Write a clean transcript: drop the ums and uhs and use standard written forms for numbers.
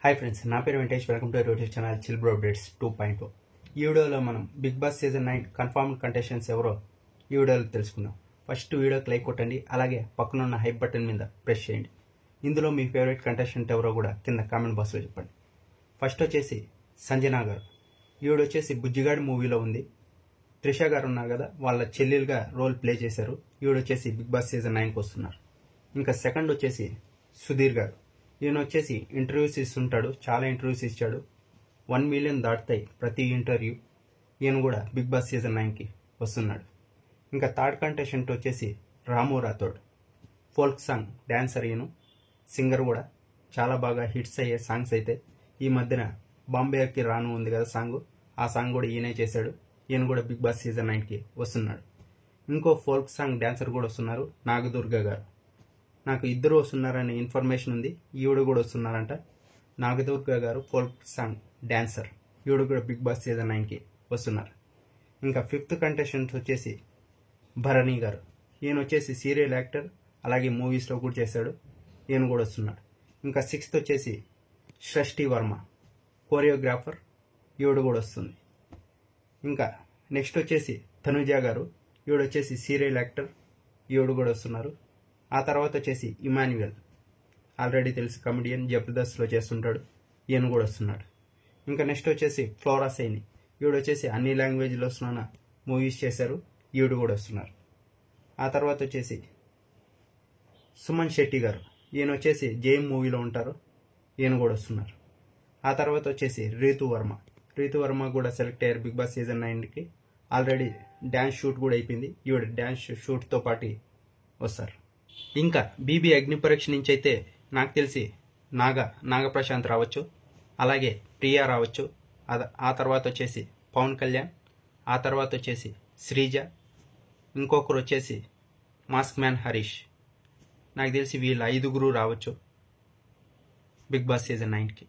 Hi friends, నా పేరు Venkatesh. Welcome to YouTube channel chill bro updates 2.0. ఈ వీడియోలో మనం Bigg Boss season 9 confirmed contestants ఎవరో ఈ వీడియోలో తెలుసుకుందాం. ఫస్ట్ వీడియోకి లైక్ కొట్టండి, అలాగే పక్కనున్న హైప్ బటన్ మీద ప్రెస్ చేయండి. ఇందులో మీ ఫేవరెట్ కంటెస్టెంట్ ఎవరో కూడా కింద కామెంట్ బాక్స్లో చెప్పండి. ఫస్ట్ వచ్చేసి సంజనా గారు. ఈవిడ వచ్చేసి బుజ్జిగాడి మూవీలో ఉంది. త్రిష గారు ఉన్నారు కదా, వాళ్ళ చెల్లెలుగా రోల్ ప్లే చేశారు. ఈవిడ వచ్చేసి బిగ్ బాస్ సీజన్ 9కి వస్తున్నారు. ఇంకా సెకండ్ వచ్చేసి సుధీర్ గారు. ఈయన వచ్చేసి ఇంటర్వ్యూస్ ఇస్తుంటాడు, చాలా ఇంటర్వ్యూస్ ఇచ్చాడు. 1 మిలియన్ దాటుతాయి ప్రతి ఇంటర్వ్యూ. ఈయన కూడా బిగ్ బాస్ సీజన్ 9కి వస్తున్నాడు. ఇంకా థర్డ్ కంటెస్టెంట్ వచ్చేసి రాము రాథోడ్. ఫోల్క్ సాంగ్ డ్యాన్సర్ ఈయన, సింగర్ కూడా. చాలా బాగా హిట్స్ అయ్యే సాంగ్స్ అయితే ఈ మధ్యన బాంబేకి రాను ఉంది కదా సాంగ్, ఆ సాంగ్ కూడా ఈయనే చేశాడు. ఈయన కూడా బిగ్ బాస్ సీజన్ 9కి వస్తున్నాడు. ఇంకో ఫోల్క్ సాంగ్ డ్యాన్సర్ కూడా వస్తున్నారు, నాగదుర్గ గారు. నాకు ఇద్దరు వస్తున్నారనే ఇన్ఫర్మేషన్ ఉంది. ఈవిడ కూడా వస్తున్నారంట. నాగదుర్గ గారు ఫోల్క్ సాంగ్ డ్యాన్సర్, ఈవిడ కూడా బిగ్ బాస్ సీజన్ 9కి వస్తున్నారు. ఇంకా ఫిఫ్త్ కంటెస్టెంట్ వచ్చేసి భరణి గారు. ఈయన వచ్చేసి సీరియల్ యాక్టర్, అలాగే మూవీస్లో కూడా చేశాడు. ఈయన కూడా వస్తున్నాడు. ఇంకా సిక్స్త్ వచ్చేసి సృష్టి వర్మ, కోరియోగ్రాఫర్. ఈవిడ కూడా వస్తుంది. ఇంకా నెక్స్ట్ వచ్చేసి తనుజ గారు. ఈవిడ వచ్చేసి సీరియల్ యాక్టర్, ఈవిడ కూడా వస్తున్నారు. ఆ తర్వాత వచ్చేసి ఇమాన్యుయల్, ఆల్రెడీ తెలుసు, కమెడియన్, జబర్దస్త్లో చేస్తుంటాడు. ఈయన కూడా వస్తున్నాడు. ఇంకా నెక్స్ట్ వచ్చేసి ఫ్లోరా సైని. ఈవిడ వచ్చేసి అన్ని లాంగ్వేజ్లో వస్తున్న మూవీస్ చేశారు. ఈవిడ కూడా వస్తున్నారు. ఆ తర్వాత వచ్చేసి సుమన్ శెట్టి గారు. ఈయన వచ్చేసి జేఎం మూవీలో ఉంటారు. ఈయన కూడా వస్తున్నారు. ఆ తర్వాత వచ్చేసి రీతు వర్మ. రీతు వర్మ కూడా సెలెక్ట్ అయ్యారు బిగ్ బాస్ సీజన్ 9కి. ఆల్రెడీ డ్యాన్స్ షూట్ కూడా అయిపోయింది. ఈవిడ డ్యాన్స్ షూట్తో పాటు వస్తారు. ఇంకా బీబీ అగ్ని పరీక్ష నుంచి అయితే నాకు తెలిసి నాగప్రశాంత్ రావచ్చు, అలాగే ప్రియా రావచ్చు. ఆ తర్వాత వచ్చేసి పవన్ కళ్యాణ్, ఆ తర్వాత వచ్చేసి శ్రీజ, ఇంకొకరు వచ్చేసి మాస్క్ మ్యాన్ హరీష్. నాకు తెలిసి వీళ్ళు 5గురు రావచ్చు బిగ్ బాస్ సీజన్ 9కి.